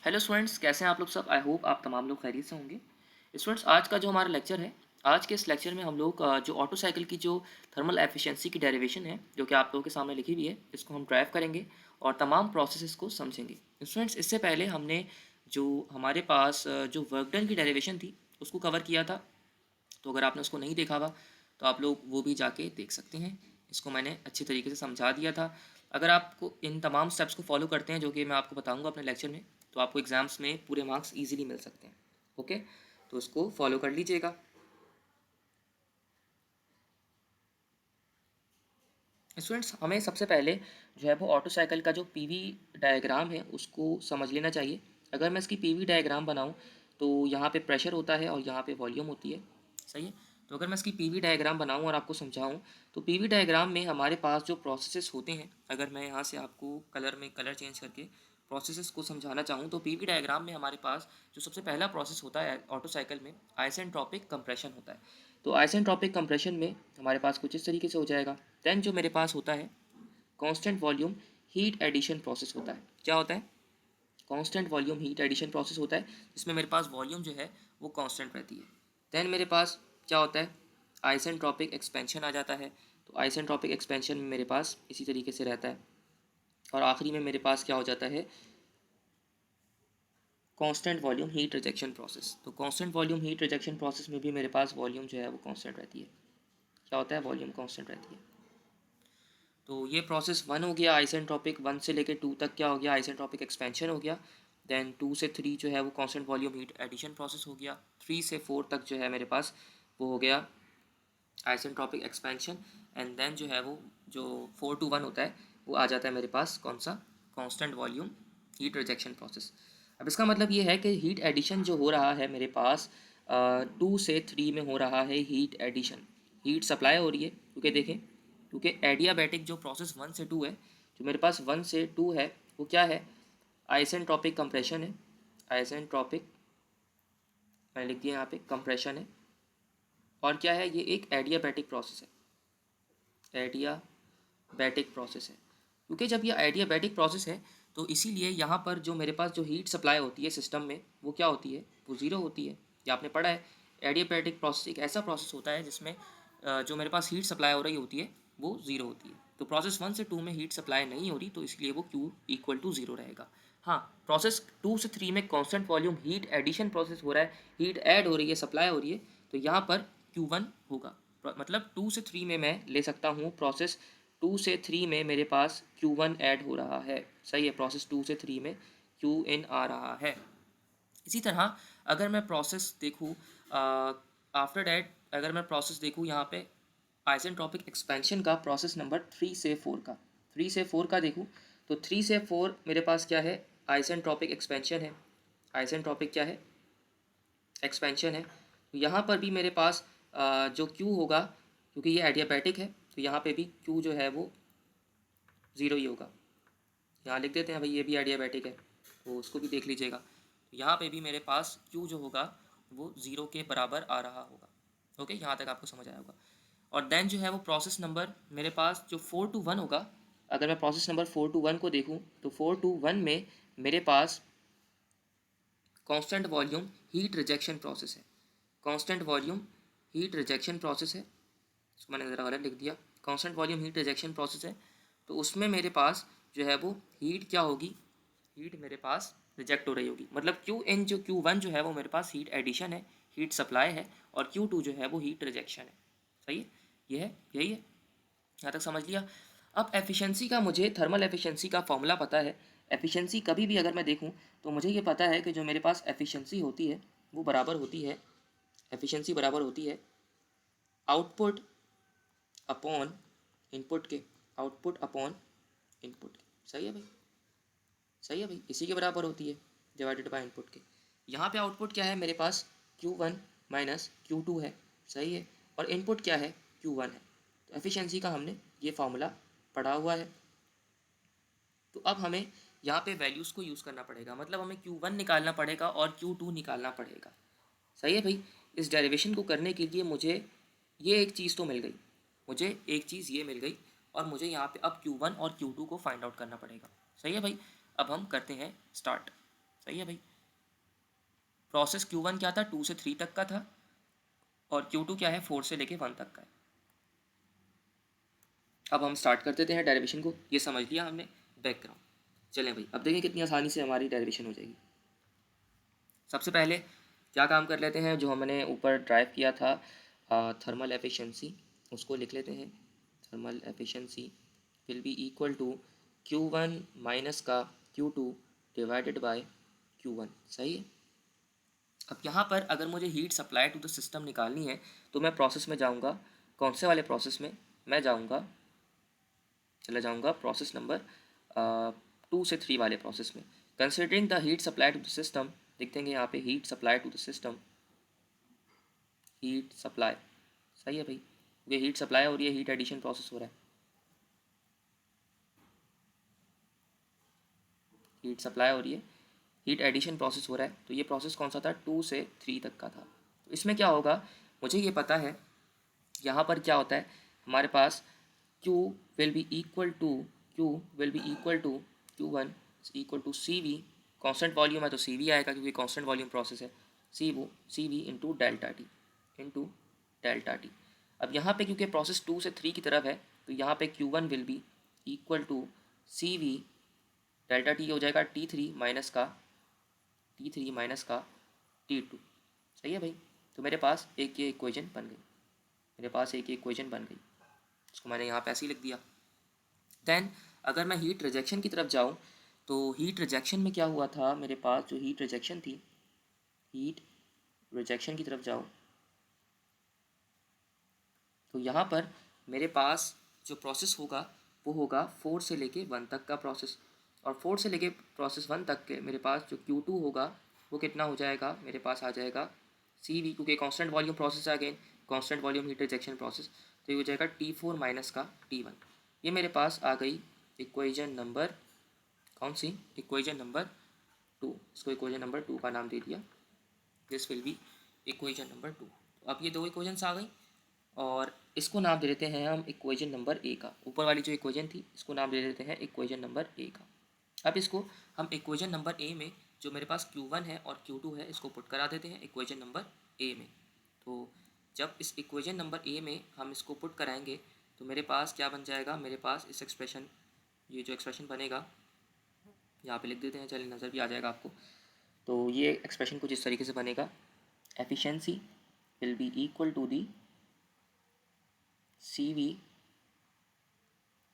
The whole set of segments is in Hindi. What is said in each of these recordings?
हेलो स्टूडेंट्स, कैसे हैं आप लोग सब। आई होप आप तमाम लोग खैरियत से होंगे। स्टूडेंट्स, आज का जो हमारा लेक्चर है, आज के इस लेक्चर में हम लोग जो ऑटो साइकिल की जो थर्मल एफिशिएंसी की डेरिवेशन है, जो कि आप लोगों के सामने लिखी हुई है, इसको हम ड्राइव करेंगे और तमाम प्रोसेसेस को समझेंगे। स्टूडेंट्स, इससे पहले हमने जो हमारे पास जो वर्क डन की डेरिवेशन थी उसको कवर किया था। तो अगर आपने उसको नहीं देखा हुआ तो आप लोग वो भी जाके देख सकते हैं। इसको मैंने अच्छी तरीके से समझा दिया था। अगर आपको इन तमाम स्टेप्स को फॉलो करते हैं जो कि मैं आपको बताऊंगा अपने लेक्चर में, तो आपको एग्ज़ाम्स में पूरे मार्क्स इजीली मिल सकते हैं। ओके, तो उसको फॉलो कर लीजिएगा। स्टूडेंट्स, हमें सबसे पहले जो है वो ऑटो साइकिल का जो पीवी डायग्राम है उसको समझ लेना चाहिए। अगर मैं इसकी पीवी डायग्राम बनाऊं तो यहाँ पे प्रेशर होता है और यहाँ पे वॉल्यूम होती है। सही है। तो अगर मैं इसकी पीवी डायग्राम बनाऊं और आपको समझाऊं तो पीवी डायग्राम में हमारे पास जो प्रोसेसेस होते हैं, अगर मैं यहाँ से आपको कलर में कलर चेंज करके प्रोसेसेस को समझाना चाहूँ तो पीवी डायग्राम में हमारे पास जो सबसे पहला प्रोसेस होता है ऑटो साइकिल में, आइसेंट्रोपिक कंप्रेशन होता है। तो आइसेंट्रोपिक कंप्रेशन में हमारे पास कुछ इस तरीके से हो जाएगा। देन जो मेरे पास होता है constant volume heat addition process होता है। क्या होता है? Constant volume heat addition process होता है, जिसमें मेरे पास वॉल्यूम जो है वो कांस्टेंट रहती है। देन मेरे पास क्या होता है? आइसेंट्रोपिक एक्सपेंशन आ जाता है। तो आइसेंट्रोपिक एक्सपेंशन में मेरे पास इसी तरीके से रहता है। और आखिरी में मेरे पास क्या हो जाता है? Constant volume heat rejection process. तो constant volume heat rejection process में भी मेरे पास वॉल्यूम जो है वो कांस्टेंट रहती है। क्या होता है? वॉल्यूम कांस्टेंट रहती है। तो ये प्रोसेस वन हो गया आइसेंट्रोपिक, वन से लेकर टू तक क्या हो गया? आइसेंट्रोपिक एक्सपेंशन हो गया। देन टू से थ्री जो है वो constant volume heat addition process हो गया। थ्री से फोर तक जो है मेरे पास वो हो गया आइसेंट्रोपिक एक्सपेंशन। एंड देन जो है वो जो 4 to 1 होता है वो आ जाता है मेरे पास कौन सा? Constant volume heat rejection process. अब इसका मतलब ये है कि हीट एडिशन जो हो रहा है मेरे पास 2 से 3 में हो रहा है हीट एडिशन। हीट सप्लाई हो रही है क्योंकि देखें, क्योंकि एडियाबैटिक जो प्रोसेस 1 से 2 है, जो मेरे पास 1 से 2 है वो क्या है? आइसेंट्रोपिक कंप्रेशन है। आइसेंट्रोपिक, मैंने लिख दिया यहाँ पे, कंप्रेशन है। और क्या है? ये एक एडियाबैटिक प्रोसेस है। एडियाबैटिक प्रोसेस है क्योंकि जब ये एडियाबैटिक प्रोसेस है तो इसीलिए यहाँ पर जो मेरे पास जो हीट सप्लाई होती है सिस्टम में वो क्या होती है? वो ज़ीरो होती है। ये आपने पढ़ा है। एडियाबैटिक प्रोसेस एक ऐसा प्रोसेस होता है जिसमें जो मेरे पास हीट सप्लाई हो रही होती है वो ज़ीरो होती है। तो प्रोसेस 1 से 2 में हीट सप्लाई नहीं हो रही तो इसलिए वो Q=0 रहेगा। हाँ, प्रोसेस 2 से 3 में constant volume heat addition process हो रहा है, हीट ऐड हो रही है, सप्लाई हो रही है, तो यहाँ पर Q1 होगा। मतलब 2 से 3 में मैं ले सकता हूँ प्रोसेस 2 से 3 में मेरे पास Q1 ऐड हो रहा है। सही है, प्रोसेस 2 से 3 में Qn आ रहा है। इसी तरह अगर मैं प्रोसेस देखूँ आफ्टर डैट, अगर मैं प्रोसेस देखूँ यहाँ पे आइसेंट्रोपिक एक्सपेंशन का, प्रोसेस नंबर 3 से 4 का, 3 से 4 का देखूँ तो 3 से 4 मेरे पास क्या है? आइसेंट्रोपिक एक्सपेंशन है। आइसेंट्रोपिक क्या है? एक्सपेंशन है। तो यहाँ पर भी मेरे पास जो Q होगा, क्योंकि ये एडियाबैटिक है तो यहाँ पे भी Q जो है वो ज़ीरो ही होगा। यहाँ लिख देते हैं भाई, ये भी एडियाबैटिक है तो उसको भी देख लीजिएगा। तो यहाँ पे भी मेरे पास Q जो होगा वो ज़ीरो के बराबर आ रहा होगा। ओके, यहाँ तक आपको समझ आया होगा। और देन जो है वो प्रोसेस नंबर मेरे पास जो 4 to 1 होगा, अगर मैं प्रोसेस नंबर 4 to 1 को देखूँ तो 4 to 1 में मेरे पास constant volume heat rejection process है। Constant volume heat rejection process है। इसको मैंने ज़रा गलत लिख दिया। Constant volume heat rejection process है। तो उसमें मेरे पास जो है वो हीट क्या होगी? हीट मेरे पास रिजेक्ट हो रही होगी। मतलब Qn जो Q1 जो है वो मेरे पास हीट एडिशन है, हीट सप्लाई है, और Q2 जो है वो हीट रिजेक्शन है। सही है, ये है, यही है। यहाँ तक समझ लिया। अब एफिशिएंसी का, मुझे थर्मल एफिशिएंसी का फॉर्मूला पता है। एफिशिएंसी कभी भी अगर मैं देखूँ तो मुझे ये पता है कि जो मेरे पास एफिशिएंसी होती है वो बराबर होती है, एफिशिएंसी बराबर होती है आउटपुट अपॉन इनपुट के, आउटपुट अपॉन इनपुट के। सही है भाई, सही है भाई, इसी के बराबर होती है, डिवाइडेड बाय इनपुट के। यहाँ पे आउटपुट क्या है मेरे पास? Q1 माइनस Q2 है। सही है, और इनपुट क्या है? Q1 है। तो एफिशिएंसी का हमने ये फार्मूला पढ़ा हुआ है। तो अब हमें यहाँ पे वैल्यूज़ को यूज़ करना पड़ेगा, मतलब हमें Q1 निकालना पड़ेगा और Q2 निकालना पड़ेगा। सही है भाई। इस डेरिवेशन को करने के लिए मुझे ये एक चीज़ तो मिल गई, मुझे एक चीज़ ये मिल गई, और मुझे यहाँ पे अब Q1 और Q2 को फाइंड आउट करना पड़ेगा। सही है भाई। अब हम करते हैं स्टार्ट। सही है भाई। प्रोसेस Q1 क्या था, 2 से 3 तक का था, और Q2 क्या है, 4 से लेके 1 तक का है। अब हम स्टार्ट कर देते हैं डेरिवेशन को। ये समझ लिया हमने बैकग्राउंड। चलें भाई, अब देखें कितनी आसानी से हमारी डेरिवेशन हो जाएगी। सबसे पहले क्या काम कर लेते हैं, जो हमने ऊपर ड्राइव किया था थर्मल एफिशिएंसी, उसको लिख लेते हैं। Thermal efficiency will be equal to Q1 minus का Q2 डिवाइडेड बाय Q1। सही है। अब यहाँ पर अगर मुझे heat supply to the system निकालनी है तो मैं प्रोसेस में जाऊँगा। कौन से वाले प्रोसेस में मैं जाऊँगा, चला जाऊँगा प्रोसेस नंबर 2 से 3 वाले प्रोसेस में। Considering the heat supply to the system, लिख देंगे यहाँ पे heat supply to the system, heat supply. सही है भाई, ये हीट सप्लाई और ये हीट एडिशन प्रोसेस हो रहा है। हीट सप्लाई और ये हीट एडिशन प्रोसेस हो रहा है। तो ये प्रोसेस कौन सा था, 2 से 3 तक का था। तो इसमें क्या होगा, मुझे ये पता है यहाँ पर क्या होता है, हमारे पास Q will be equal to Q will be equal to Q1 equal to CV। Constant volume है तो CV आएगा क्योंकि कॉन्स्टेंट वॉल्यूम प्रोसेस है। CV into delta T, into delta T. अब यहाँ पे क्योंकि प्रोसेस 2 से 3 की तरफ है तो यहाँ पे Q1 will be equal to CV delta T हो जाएगा T3 माइनस का T2। सही है भाई। तो मेरे पास एक ये इक्वेशन बन गई, मेरे पास एक ये इक्वेशन बन गई, इसको मैंने यहाँ पे ऐसे ही लिख दिया। देन अगर मैं हीट रिजेक्शन की तरफ जाऊँ तो हीट रिजेक्शन में क्या हुआ था, मेरे पास जो हीट रिजेक्शन थी, हीट रिजेक्शन की तरफ जाऊँ तो यहाँ पर मेरे पास जो प्रोसेस होगा वो होगा 4 से लेके 1 तक का प्रोसेस। और 4 से लेके प्रोसेस 1 तक के मेरे पास जो Q2 होगा वो कितना हो जाएगा, मेरे पास आ जाएगा CV, क्योंकि कांस्टेंट वॉल्यूम प्रोसेस है again, constant volume heat rejection process. तो ये हो जाएगा T4 माइनस का T1। ये मेरे पास आ गई इक्वेशन नंबर, कौन सी, इक्वेशन नंबर 2। इसको इक्वेशन नंबर 2 का नाम दे दिया, this will be equation number 2। अब ये दो इक्वेशंस आ गई और इसको नाम दे देते हैं हम इक्वेशन नंबर ए का। ऊपर वाली जो इक्वेशन थी इसको नाम दे देते हैं इक्वेशन नंबर ए का। अब इसको हम इक्वेशन नंबर ए में जो मेरे पास Q1 है और Q2 है इसको पुट करा देते हैं इक्वेशन नंबर ए में। तो जब इस इक्वेशन नंबर ए में हम इसको पुट कराएंगे तो मेरे पास क्या बन जाएगा, मेरे पास इस एक्सप्रेशन, ये जो एक्सप्रेशन बनेगा यहाँ पे लिख देते हैं, चलिए नज़र भी आ जाएगा आपको। तो ये एक्सप्रेशन कुछ इस तरीके से बनेगा, efficiency will be equal to the CV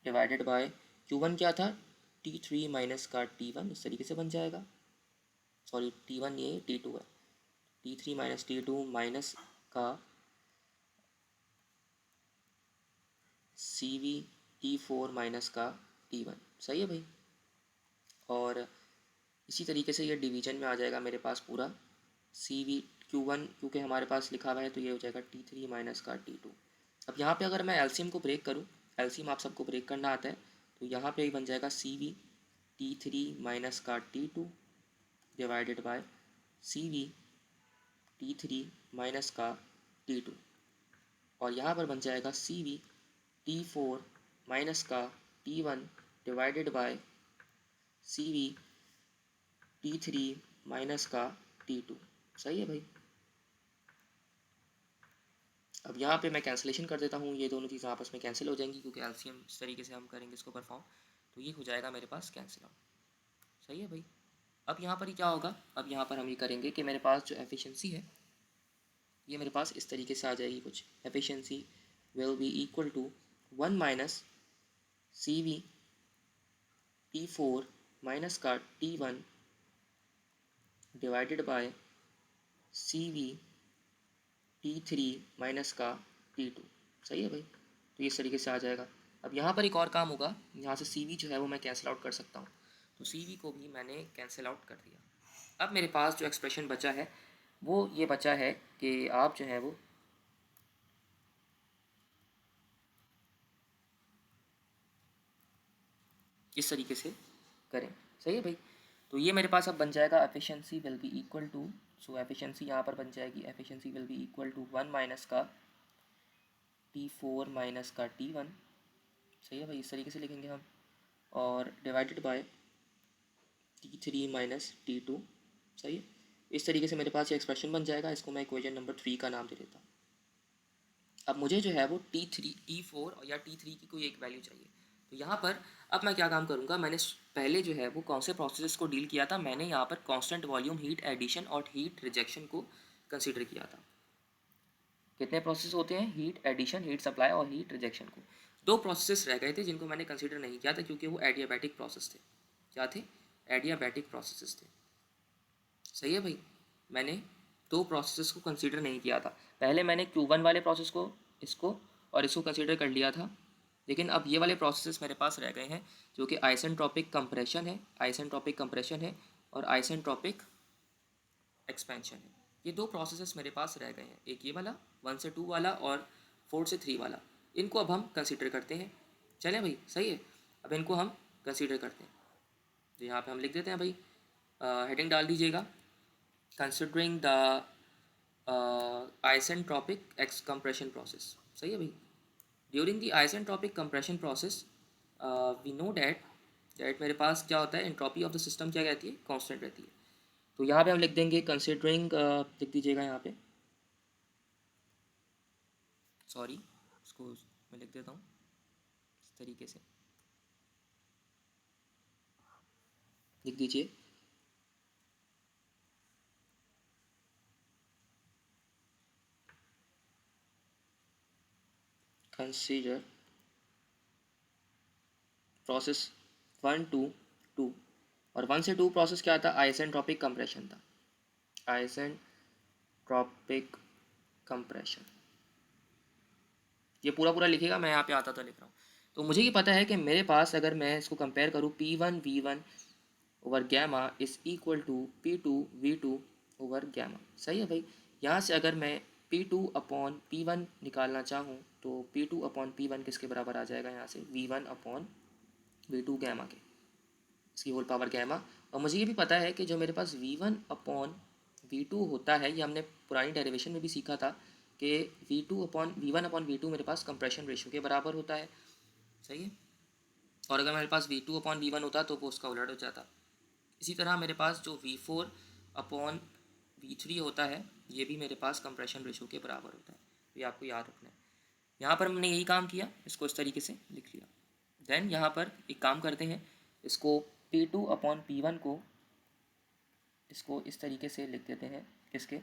divided by Q1 क्या था, T3 माइनस का T1, इस तरीके से बन जाएगा। सॉरी T1 ये T2 है, T3 माइनस T2 माइनस का CV T4 माइनस का T1। सही है भाई। और इसी तरीके से ये डिवीजन में आ जाएगा मेरे पास पूरा CV Q1, क्योंकि हमारे पास लिखा हुआ है तो ये हो जाएगा T3 माइनस का T2। अब यहाँ पे अगर मैं एलसीएम को ब्रेक करूँ, एलसीएम आप सबको ब्रेक करना आता है, तो यहाँ पे बन जाएगा CV T3 माइनस का T2 divided by CV T3 minus का T2। और यहाँ पर बन जाएगा CV T4 माइनस का T1 divided by CV T3 minus का T2। सही है भाई। अब यहाँ पे मैं कैंसिलेशन कर देता हूँ, ये दोनों चीज़ें आपस में कैंसिल हो जाएंगी क्योंकि एलसीएम इस तरीके से हम करेंगे इसको परफॉर्म, तो ये हो जाएगा मेरे पास कैंसिल आउट। सही है भाई। अब यहाँ पर ही क्या होगा, अब यहाँ पर हम ये करेंगे कि मेरे पास जो एफिशिएंसी है ये मेरे पास इस तरीके से आ जाएगी कुछ, efficiency will be equal to 1 minus CV T4 minus का T1 divided by CV T3 minus का T2। सही है भाई। तो इस तरीके से आ जाएगा। अब यहाँ पर एक और काम होगा, यहाँ से CV जो है वो मैं कैंसिल आउट कर सकता हूँ, तो CV को भी मैंने कैंसिल आउट कर दिया। अब मेरे पास जो एक्सप्रेशन बचा है वो ये बचा है कि आप जो है वो इस तरीके से करें। सही है भाई। तो ये मेरे पास अब बन जाएगा efficiency will be equal to, so efficiency यहाँ पर बन जाएगी, efficiency will be equal to 1 minus का T4 माइनस का T1। सही है भाई, इस तरीके से लिखेंगे हम, और divided by T3 minus T2 सही है। इस तरीके से मेरे पास ये एक्सप्रेशन बन जाएगा, इसको मैं इक्वेशन नंबर 3 का नाम दे देता हूँ। अब मुझे जो है वो T4 या T3 की कोई एक वैल्यू चाहिए। तो यहाँ पर अब मैं क्या काम करूँगा, मैंने पहले जो है वो कौन से प्रोसेस को डील किया था, मैंने यहाँ पर कांस्टेंट वॉल्यूम हीट एडिशन और हीट रिजेक्शन को कंसीडर किया था। कितने प्रोसेस होते हैं, हीट एडिशन, हीट सप्लाई और हीट रिजेक्शन को। दो प्रोसेस रह गए थे जिनको मैंने कंसीडर नहीं किया था क्योंकि वो एडियाबैटिक प्रोसेस थे। क्या थे, एडियाबैटिक प्रोसेस थे। सही है भाई, मैंने दो प्रोसेस को कंसीडर नहीं किया था। पहले मैंने Q1 वाले प्रोसेस को, इसको और इसको कंसीडर कर लिया था, लेकिन अब ये वाले प्रोसेस मेरे पास रह गए हैं जो कि आइसेंट्रोपिक कंप्रेशन है, आइसेंट्रोपिक कंप्रेशन है और आइसेंट्रोपिक एक्सपेंशन है। ये दो प्रोसेसेस मेरे पास रह गए हैं, एक ये वाला 1 से 2 वाला और 4 से 3 वाला। इनको अब हम कंसीडर करते हैं। चलें भाई, सही है, अब इनको हम कंसीडर करते हैं। तो यहाँ पे हम लिख देते हैं भाई, हेडिंग डाल दीजिएगा, considering the isentropic compression process। सही है भाई, during the isentropic compression process we know that मेरे पास क्या होता है, एंट्रोपी ऑफ द सिस्टम क्या रहती है, कांस्टेंट रहती है। तो यहाँ पे हम लिख देंगे कंसिडरिंग, लिख दीजिएगा यहाँ पे, सॉरी इसको मैं लिख देता हूँ इस तरीके से, लिख दीजिए कंसीडर प्रोसेस 1 to 2, और 1 से 2 प्रोसेस क्या था, आइसेंट्रोपिक कंप्रेशन था, आइसेंट्रोपिक कंप्रेशन। ये पूरा पूरा लिखेगा, मैं यहाँ पे आता तो लिख रहा हूँ। तो मुझे ये पता है कि मेरे पास अगर मैं इसको कंपेयर करूँ, P1 V1 over gamma is equal to P2 V2 over gamma. सही है भाई, यहाँ से अगर मैं P2 अपॉन P1 निकालना चाहूँ तो P2 अपॉन P1 किसके बराबर आ जाएगा, यहाँ से V1 अपॉन V2 गैमा के, इसकी होल पावर गैमा। और मुझे ये भी पता है कि जो मेरे पास V1 अपॉन V2 होता है, ये हमने पुरानी डेरिवेशन में भी सीखा था कि V1 अपॉन V2 मेरे पास कंप्रेशन रेशियो के बराबर होता है। सही है, और अगर मेरे पास V2 अपॉन V1 होता तो वो उसका उलट हो जाता। इसी तरह मेरे पास जो V4 अपॉन V3 होता है, ये भी मेरे पास कंप्रेशन रेशियो के बराबर होता है। ये आपको याद रखना है। यहाँ पर हमने यही काम किया, इसको इस तरीके से लिख लिया। देन यहाँ पर एक काम करते हैं, इसको P2 अपॉन P1 को, इसको इस तरीके से लिख देते हैं, किसके,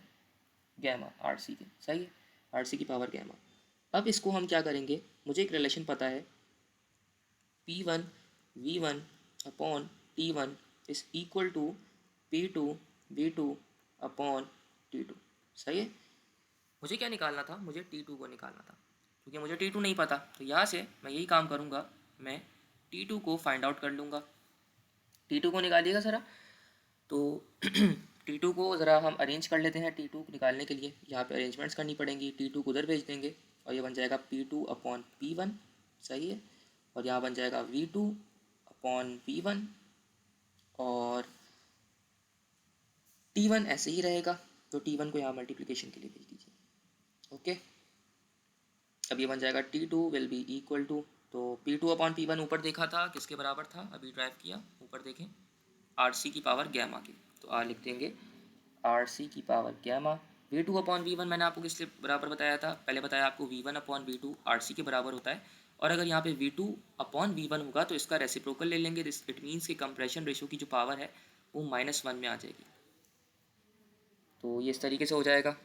गैमा, RC के। सही है, RC की पावर गैमा। अब इसको हम क्या करेंगे, मुझे एक रिलेशन पता है, P1 V1 upon T1 is equal to P2 V2 upon T2। सही है, मुझे क्या निकालना था, मुझे T2 को निकालना था, क्योंकि मुझे T2 नहीं पता। तो यहाँ से मैं यही काम करूँगा, मैं T2 को फाइंड आउट कर लूँगा। T2 को निकालिएगा ज़रा, तो T2 को ज़रा हम अरेंज कर लेते हैं। T2 को निकालने के लिए यहाँ पे अरेंजमेंट्स करनी पड़ेंगी, T2 को उधर भेज देंगे और ये बन जाएगा P2 अपॉन P1। सही है, और यहाँ बन जाएगा V2 अपॉन P1, और T1 ऐसे ही रहेगा, तो T1 को यहाँ मल्टीप्लिकेशन के लिए भेज दीजिए। ओके, अब ये बन जाएगा T2 will be equal to, तो P2 अपॉन P1 ऊपर देखा था किसके बराबर था, अभी ड्राइव किया, ऊपर देखें, RC की पावर गैमा की। तो लिख देंगे RC की power gamma. V2 upon V1 मैंने आपको किसके बराबर बताया था, पहले बताया आपको V1 अपॉन V2 RC के बराबर होता है। और अगर यहाँ पे V2 अपॉन V1 होगा तो इसका रेसिप्रोकल ले लेंगे, इट मीन्स कि कंप्रेशन रेशियो की जो पावर है वो -1 में आ जाएगी। तो ये इस तरीके से हो जाएगा,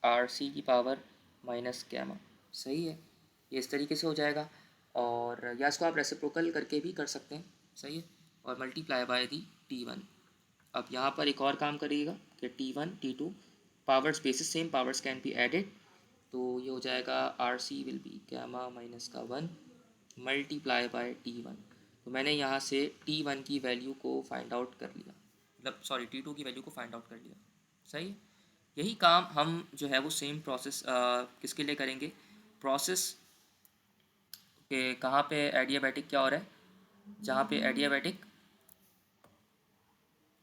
RC की पावर माइनस गैमा। सही है, ये इस तरीके से हो जाएगा, और या इसको आप रेसिप्रोकल करके भी कर सकते हैं। सही है, और मल्टीप्लाई बाय दी T1। अब यहाँ पर एक और काम करिएगा कि T1 T2 powers basis same, powers can be added. तो ये हो जाएगा RC will be gamma minus का 1 मल्टीप्लाई बाय T1। तो मैंने यहाँ से T1 की वैल्यू को फाइंड आउट कर लिया, मतलब सॉरी T2 की वैल्यू को फाइंड आउट कर लिया। सही है, यही काम हम जो है वो सेम प्रोसेस किसके लिए करेंगे, प्रोसेस के कहाँ पे एडियाबैटिक क्या हो रहा है, जहाँ पे एडियाबैटिक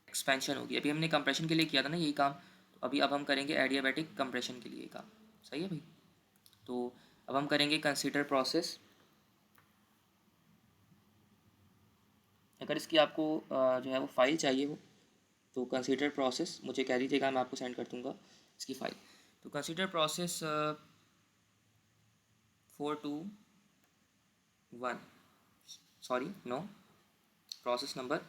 एक्सपेंशन होगी। अभी हमने कंप्रेशन के लिए किया था ना यही काम, तो अभी अब हम करेंगे एडियाबैटिक कंप्रेशन के लिए काम। सही है भाई, तो अब हम करेंगे कंसीडर प्रोसेस अगर इसकी आपको जो है वो फ़ाइल चाहिए हो तो कंसीडर प्रोसेस मुझे कह दीजिएगा, मैं आपको सेंड कर दूँगा इसकी फ़ाइल। तो consider process 421, sorry no, process number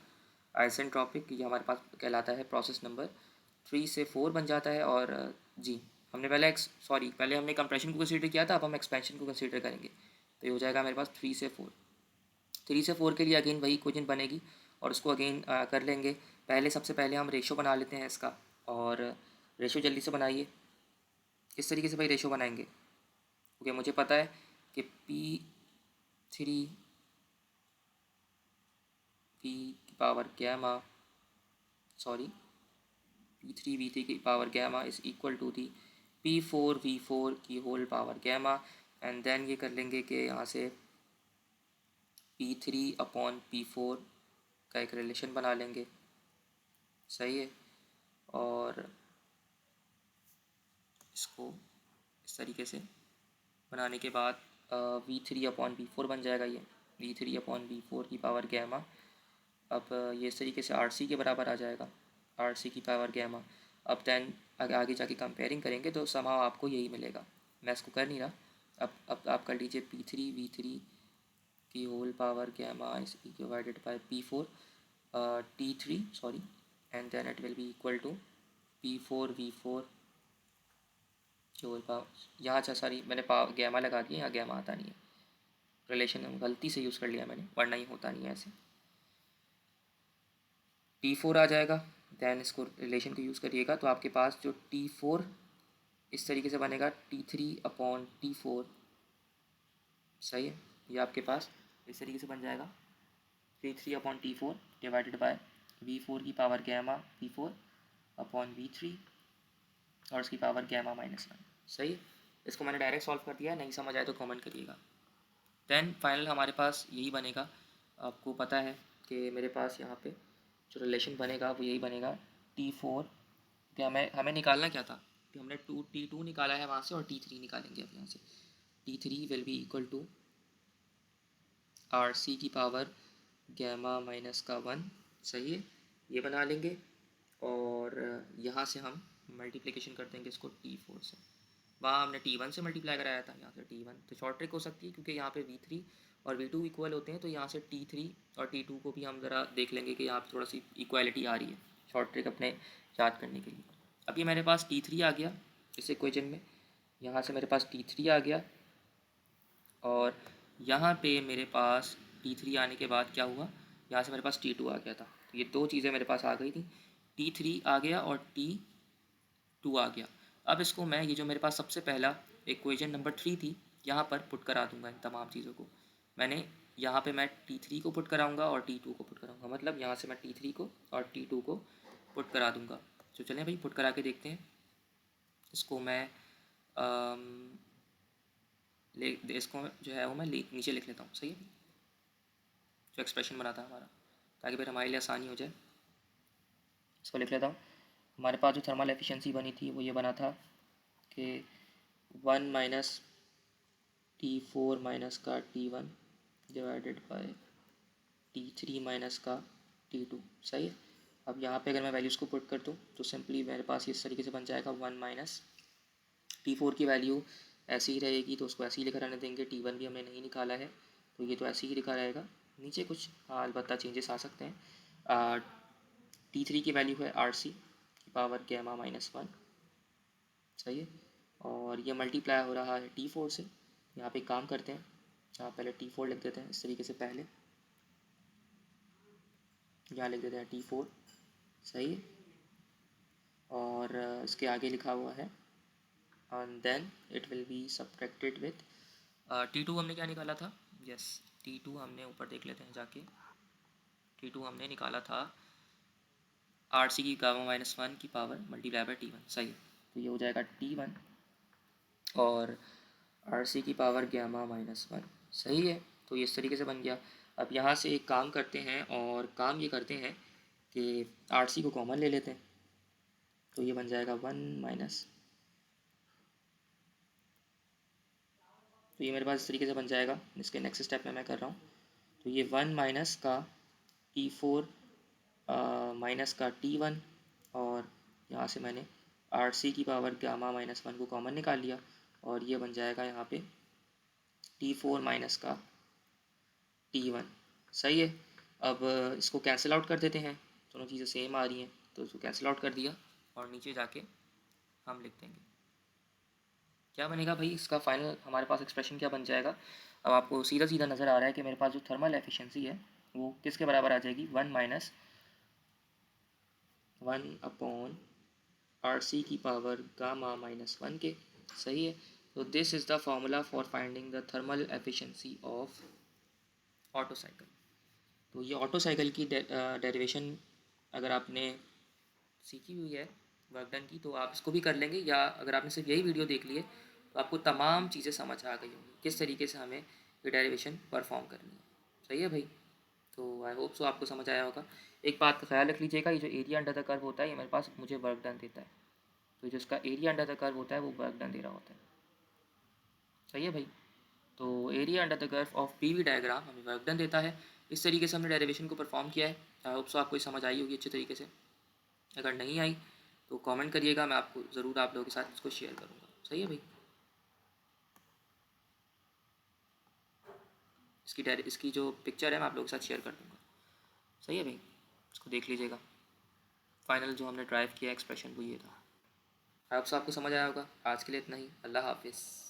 isentropic ये हमारे पास कहलाता है प्रोसेस नंबर 3 से 4 बन जाता है। और जी हमने पहले हमने कंप्रेशन को कंसीडर किया था, अब हम एक्सपेंशन को कंसीडर करेंगे। तो ये हो जाएगा मेरे पास 3 से 4 के लिए अगेन वही इक्वेशन बनेगी और उसको अगेन कर लेंगे। सबसे पहले हम रेशो बना लेते हैं इसका, और रेशो जल्दी से बनाइए। इस तरीके से भाई रेशो बनाएंगे। ओके, मुझे पता है कि P3 P की power gamma, sorry P3 V3 की power gamma is equal to the P4 V4 की whole power gamma. And then ये कर लेंगे कि यहाँ से P3 अपॉन P4 का एक रिलेशन बना लेंगे, सही है। और इसको इस तरीके से बनाने के बाद V3 अपॉन V4 बन जाएगा ये V3 अपॉन V4 की पावर गैमा। अब ये इस तरीके से RC के बराबर आ जाएगा, RC की पावर गैमा। अब देन आगे जाके कंपेयरिंग करेंगे तो समाव आपको यही मिलेगा। मैं इसको कर नहीं रहा, अब आप कर लीजिए P3 V3 की whole power gamma is divided by P4 T3 sorry, and then it will be equal to P4 V4 की होल पावर। यहाँ अच्छा सॉरी मैंने पावर गैमा लगा दिया, यहाँ गैमा आता नहीं है, रिलेशन गलती से यूज़ कर लिया मैंने, वरना ही होता नहीं है ऐसे। T4 आ जाएगा, दैन इसको रिलेशन को यूज़ करिएगा तो आपके पास जो T4 इस तरीके से बनेगा T3 अपॉन T4, सही है। ये आपके पास इस तरीके से बन जाएगा T3 upon T4 divided by V4 की power gamma P4 upon V3 और इसकी पावर गैमा -1, सही है। इसको मैंने डायरेक्ट सॉल्व कर दिया है, नहीं समझ आए तो कमेंट करिएगा। देन फाइनल हमारे पास यही बनेगा। आपको पता है कि मेरे पास यहाँ पे जो रिलेशन बनेगा वो यही बनेगा T4 कि हमें निकालना क्या था कि हमने T2 निकाला है वहाँ से, और T3 निकालेंगे अब यहाँ से। T3 will be equal to RC की पावर गैमा -1, सही है। ये बना लेंगे और यहाँ से हम मल्टीप्लिकेशन कर देंगे इसको T4 से। वहाँ हमने T1 से मल्टीप्लाई कराया था, यहाँ से T1। तो शॉर्ट ट्रिक हो सकती है क्योंकि यहाँ पे V3 और V2 इक्वल होते हैं, तो यहाँ से T3 और T2 को भी हम ज़रा देख लेंगे कि यहाँ पे थोड़ा सी इक्वालिटी आ रही है, शॉर्ट ट्रिक अपने याद करने के लिए। अब ये मेरे पास T3 आ गया इस इक्वेशन में, यहाँ से मेरे पास T3 आ गया, और यहाँ पे मेरे पास T3 आने के बाद क्या हुआ, यहाँ से मेरे पास T2 आ गया था। तो ये दो चीज़ें मेरे पास आ गई थी, T3 आ गया और T2 आ गया। अब इसको मैं ये जो मेरे पास सबसे पहला इक्वेशन नंबर 3 थी यहाँ पर पुट करा दूंगा इन तमाम चीज़ों को। मैंने यहाँ पे मैं T3 को पुट कराऊंगा और T2 को पुट कराऊंगा, मतलब यहाँ से मैं T3 को और T2 को पुट करा दूंगा। तो चलें भाई पुट करा के देखते हैं। इसको मैं इसको जो है वो मैं नीचे लिख लेता हूँ, सही है, जो एक्सप्रेशन बना था हमारा, ताकि फिर हमारे लिए आसानी हो जाए। इसको लिख लेता हूँ। हमारे पास जो थर्मल एफिशिएंसी बनी थी वो ये बना था कि 1 माइनस T4 माइनस का T1 divided by T3 minus का T2, सही है। अब यहाँ पे अगर मैं वैल्यूज़ को पुट कर दूँ तो सिंपली मेरे पास इस तरीके से बन जाएगा 1 माइनस T4 की वैल्यू ऐसी ही रहेगी तो उसको ऐसे ही लिखा रहने देंगे। T1 भी हमने नहीं निकाला है तो ये तो ऐसे ही लिखा रहेगा। नीचे कुछ अलबत्ता चेंजेस आ सकते हैं। T3 की वैल्यू है RC की पावर गैमा -1, सही है। और ये मल्टीप्लाई हो रहा है T4 से। यहाँ पे काम करते हैं, पहले T4 लिख देते हैं इस तरीके से, पहले यहाँ लिख देते हैं T4, सही है। और इसके आगे लिखा हुआ है and then it will be subtracted with T2 हमने क्या निकाला था, यस T2 हमने ऊपर देख लेते हैं जाके। T2 हमने निकाला था RC की गामा -1 की पावर मल्टीप्लाई बाय T1, सही है। तो ये हो जाएगा T1 और RC की पावर गैमा -1, सही है। तो ये इस तरीके से बन गया। अब यहाँ से एक काम करते हैं, और काम ये करते हैं कि RC को कॉमन ले लेते हैं, तो ये बन जाएगा 1 माइनस, तो ये मेरे पास इस तरीके से बन जाएगा। इसके नेक्स्ट स्टेप में मैं कर रहा हूँ, तो ये 1 माइनस का T4 माइनस का T1, और यहाँ से मैंने RC की पावर गामा माइनस 1 को कॉमन निकाल लिया, और ये बन जाएगा यहाँ पे T4 माइनस का T1। सही है। अब इसको कैंसिल आउट कर देते हैं, दोनों चीज़ें सेम आ रही हैं, तो इसको कैंसिल आउट कर दिया और नीचे जाके हम लिख देंगे क्या बनेगा भाई। इसका फाइनल हमारे पास एक्सप्रेशन क्या बन जाएगा। अब आपको सीधा सीधा नज़र आ रहा है कि मेरे पास जो थर्मल एफिशिएंसी है वो किसके बराबर आ जाएगी, 1 माइनस 1/RC की पावर गामा माइनस 1 के। सही है। तो this is the formula for finding the thermal efficiency of auto cycle. तो ये ऑटो साइकिल की डेरिवेशन अगर आपने सीखी हुई है वर्क डन की, तो आप इसको भी कर लेंगे, या अगर आपने सिर्फ यही वीडियो देख ली है तो आपको तमाम चीज़ें समझ आ गई होंगी किस तरीके से हमें ये डेरिवेशन परफॉर्म करनी है। सही है भाई। तो आई होप सो आपको समझ आया होगा। एक बात का ख्याल रख लीजिएगा, ये जो एरिया अंडर द कर्व होता है ये मेरे पास मुझे वर्क डन देता है, तो जो इसका एरिया अंडर द कर्व होता है वो वर्क डन दे रहा होता है। सही है भाई। तो area under the curve of PV diagram हमें वर्क डन देता है। इस तरीके से हमने डेरिवेशन को परफॉर्म किया है। आई होप सो आपको समझ आई होगी अच्छे तरीके से। अगर नहीं आई तो कमेंट करिएगा, मैं आपको ज़रूर आप लोगों के साथ इसको शेयर करूँगा। सही है भाई। इसकी जो पिक्चर है मैं आप लोगों के साथ शेयर कर दूँगा। सही है भाई, इसको देख लीजिएगा। फाइनल जो हमने ड्राइव किया एक्सप्रेशन वो ये था। आई होप सो आपको समझ आया होगा। आज के लिए इतना ही। अल्लाह हाफिज़।